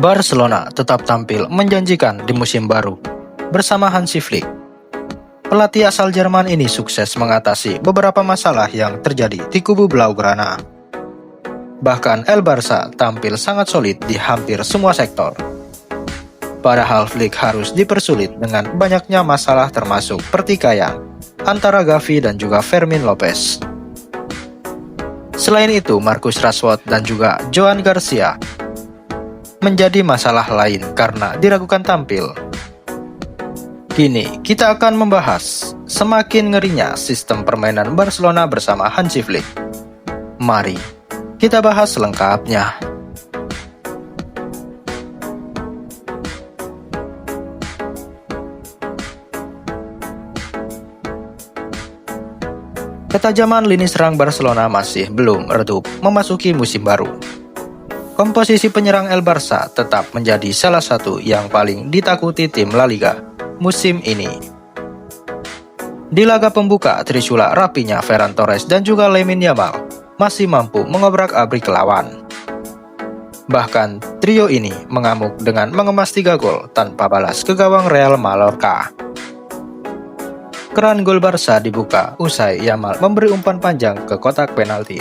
Barcelona tetap tampil menjanjikan di musim baru. Bersama Hansi Flick, pelatih asal Jerman ini sukses mengatasi beberapa masalah yang terjadi di kubu Blaugrana. Bahkan El Barça tampil sangat solid di hampir semua sektor. Padahal Flick harus dipersulit dengan banyaknya masalah termasuk pertikaian antara Gavi dan juga Fermin Lopez. Selain itu, Marcus Rashford dan juga Joan Garcia menjadi masalah lain karena diragukan tampil. Kini kita akan membahas semakin ngerinya sistem permainan Barcelona bersama Hansi Flick. Mari kita bahas selengkapnya. Ketajaman lini serang Barcelona masih belum redup memasuki musim baru. Komposisi penyerang El Barça tetap menjadi salah satu yang paling ditakuti tim La Liga musim ini. Di laga pembuka, Trisula rapinya Ferran Torres dan juga Lamine Yamal masih mampu mengobrak-abrik lawan. Bahkan, trio ini mengamuk dengan mengemas 3 gol tanpa balas ke gawang Real Mallorca. Keran gol Barca dibuka usai Yamal memberi umpan panjang ke kotak penalti.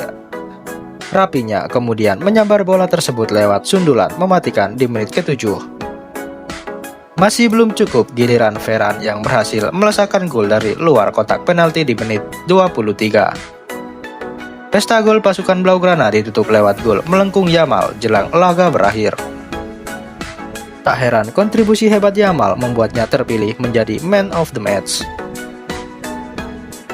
Rapinya kemudian menyambar bola tersebut lewat sundulan mematikan di menit ke-7. Masih belum cukup, giliran Ferran yang berhasil melesakkan gol dari luar kotak penalti di menit 23. Pesta gol pasukan Blaugrana ditutup lewat gol melengkung Yamal jelang laga berakhir. Tak heran kontribusi hebat Yamal membuatnya terpilih menjadi Man of the Match.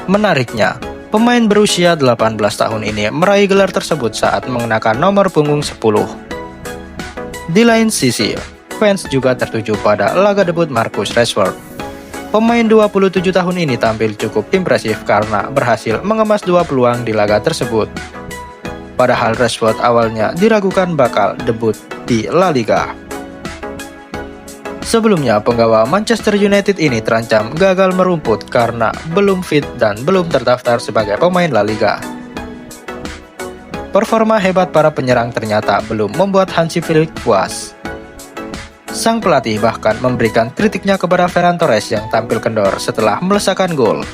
Menariknya, pemain berusia 18 tahun ini meraih gelar tersebut saat mengenakan nomor punggung 10. Di lain sisi, fans juga tertuju pada laga debut Marcus Rashford. Pemain 27 tahun ini tampil cukup impresif karena berhasil mengemas 2 peluang di laga tersebut. Padahal Rashford awalnya diragukan bakal debut di La Liga. Sebelumnya, penggawa Manchester United ini terancam gagal merumput karena belum fit dan belum terdaftar sebagai pemain La Liga. Performa hebat para penyerang ternyata belum membuat Hansi Flick puas. Sang pelatih bahkan memberikan kritiknya kepada Ferran Torres yang tampil kendor setelah melesakkan gol.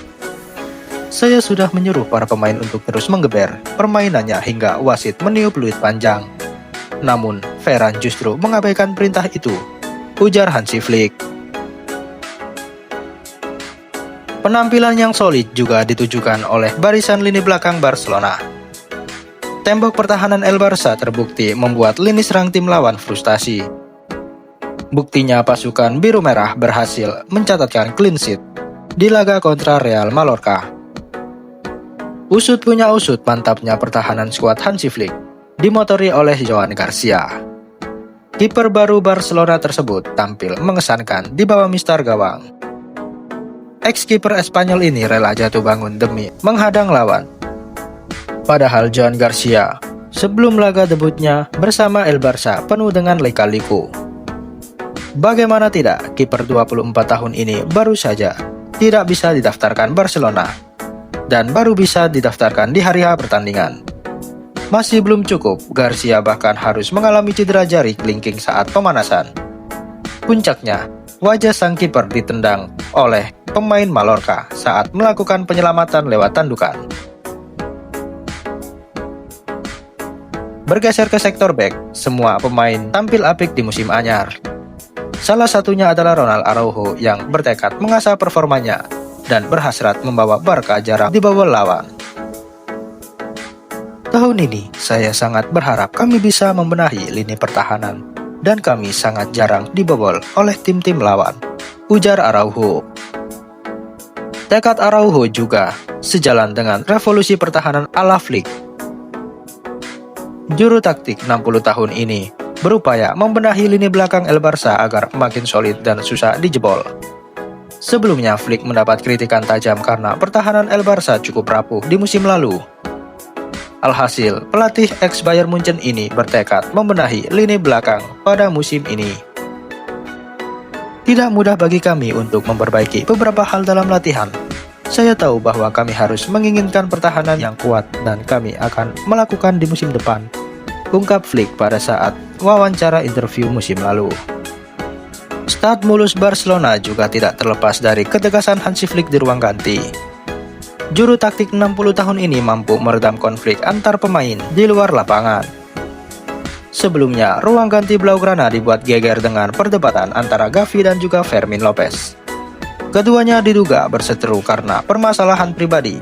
Saya sudah menyuruh para pemain untuk terus menggeber permainannya hingga wasit meniup peluit panjang. Namun, Ferran justru mengabaikan perintah itu, ujar Hansi Flick. Penampilan yang solid juga ditujukan oleh barisan lini belakang Barcelona. Tembok pertahanan El Barça terbukti membuat lini serang tim lawan frustasi. Buktinya pasukan biru merah berhasil mencatatkan clean sheet di laga kontra Real Mallorca. Usut punya usut mantapnya pertahanan skuad Hansi Flick dimotori oleh Joan Garcia. Kiper baru Barcelona tersebut tampil mengesankan di bawah mistar gawang. Ex-kiper Espanyol ini rela jatuh bangun demi menghadang lawan. Padahal Joan Garcia sebelum laga debutnya bersama El Barça penuh dengan lika-liku. Bagaimana tidak, kiper 24 tahun ini baru saja tidak bisa didaftarkan Barcelona dan baru bisa didaftarkan di hari H pertandingan. Masih belum cukup, Garcia bahkan harus mengalami cedera jari kelingking saat pemanasan. Puncaknya, wajah sang kiper ditendang oleh pemain Mallorca saat melakukan penyelamatan lewat tandukan. Bergeser ke sektor bek, semua pemain tampil apik di musim anyar. Salah satunya adalah Ronald Araujo yang bertekad mengasah performanya dan berhasrat membawa Barca jarang di bawah lawan. Tahun ini, saya sangat berharap kami bisa membenahi lini pertahanan dan kami sangat jarang dibobol oleh tim-tim lawan, ujar Araujo. Tekad Araujo juga sejalan dengan revolusi pertahanan ala Flick. Juru taktik 60 tahun ini berupaya membenahi lini belakang El Barça agar makin solid dan susah dijebol. Sebelumnya, Flick mendapat kritikan tajam karena pertahanan El Barça cukup rapuh di musim lalu. Alhasil, pelatih ex-Bayern Munchen ini bertekad membenahi lini belakang pada musim ini. Tidak mudah bagi kami untuk memperbaiki beberapa hal dalam latihan. Saya tahu bahwa kami harus menginginkan pertahanan yang kuat dan kami akan melakukan di musim depan, ungkap Flick pada saat wawancara interview musim lalu. Start mulus Barcelona juga tidak terlepas dari ketegasan Hansi Flick di ruang ganti. Juru taktik 60 tahun ini mampu meredam konflik antar pemain di luar lapangan. Sebelumnya, ruang ganti Blaugrana dibuat geger dengan perdebatan antara Gavi dan juga Fermin Lopez. Keduanya diduga berseteru karena permasalahan pribadi.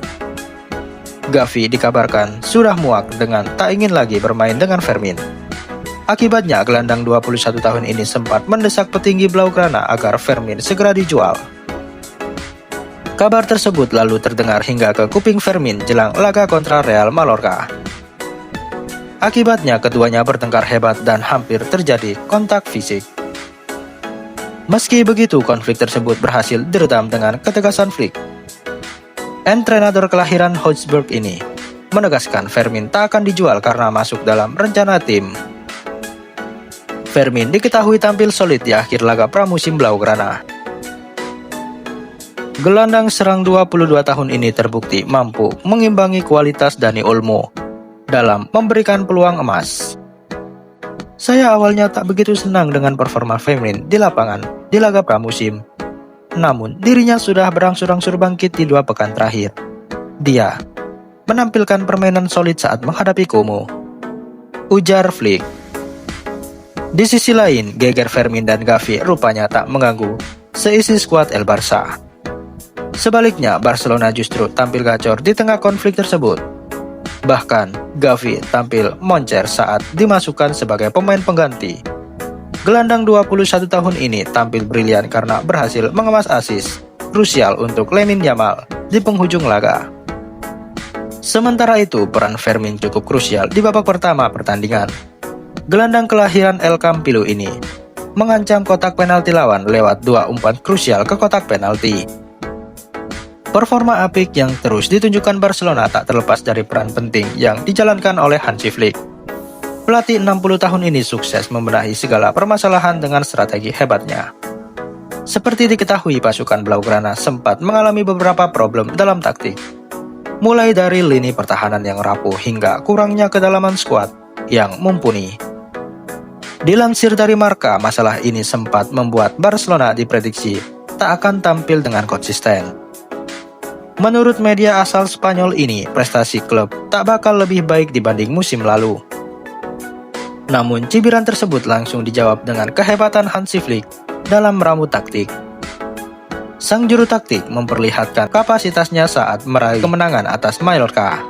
Gavi dikabarkan sudah muak dengan tak ingin lagi bermain dengan Fermin. Akibatnya, gelandang 21 tahun ini sempat mendesak petinggi Blaugrana agar Fermin segera dijual. Kabar tersebut lalu terdengar hingga ke kuping Fermin jelang laga kontra Real Mallorca. Akibatnya keduanya bertengkar hebat dan hampir terjadi kontak fisik. Meski begitu, konflik tersebut berhasil diredam dengan ketegasan Flick. Entrenador kelahiran Augsburg ini menegaskan Fermin tak akan dijual karena masuk dalam rencana tim. Fermin diketahui tampil solid di akhir laga pramusim Blaugrana. Gelandang serang 22 tahun ini terbukti mampu mengimbangi kualitas Dani Olmo dalam memberikan peluang emas. Saya awalnya tak begitu senang dengan performa Fermin di lapangan di laga pramusim. Namun dirinya sudah berangsur-angsur bangkit di 2 pekan terakhir. Dia menampilkan permainan solid saat menghadapi Como, ujar Flick. Di sisi lain, geger Fermin dan Gavi rupanya tak mengganggu seisi skuad El Barça. Sebaliknya, Barcelona justru tampil gacor di tengah konflik tersebut. Bahkan, Gavi tampil moncer saat dimasukkan sebagai pemain pengganti. Gelandang 21 tahun ini tampil brilian karena berhasil mengemas assist krusial untuk Lamine Yamal di penghujung laga. Sementara itu, peran Fermin cukup krusial di babak pertama pertandingan. Gelandang kelahiran El Campillo ini mengancam kotak penalti lawan lewat 2 umpan krusial ke kotak penalti. Performa apik yang terus ditunjukkan Barcelona tak terlepas dari peran penting yang dijalankan oleh Hansi Flick. Pelatih 60 tahun ini sukses membenahi segala permasalahan dengan strategi hebatnya. Seperti diketahui, pasukan Blaugrana sempat mengalami beberapa problem dalam taktik. Mulai dari lini pertahanan yang rapuh hingga kurangnya kedalaman skuad yang mumpuni. Dilansir dari Marca, masalah ini sempat membuat Barcelona diprediksi tak akan tampil dengan konsisten. Menurut media asal Spanyol ini, prestasi klub tak bakal lebih baik dibanding musim lalu. Namun, cibiran tersebut langsung dijawab dengan kehebatan Hansi Flick dalam meramu taktik. Sang juru taktik memperlihatkan kapasitasnya saat meraih kemenangan atas Mallorca.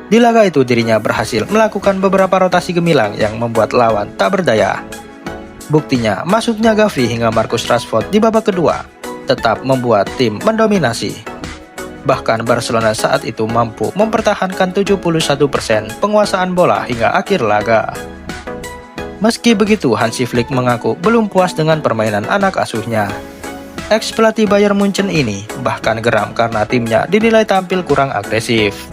Di laga itu, dirinya berhasil melakukan beberapa rotasi gemilang yang membuat lawan tak berdaya. Buktinya, masuknya Gavi hingga Marcus Rashford di babak kedua tetap membuat tim mendominasi. Bahkan Barcelona saat itu mampu mempertahankan 71% penguasaan bola hingga akhir laga. Meski begitu, Hansi Flick mengaku belum puas dengan permainan anak asuhnya. Ex-pelatih Bayern Munchen ini bahkan geram karena timnya dinilai tampil kurang agresif.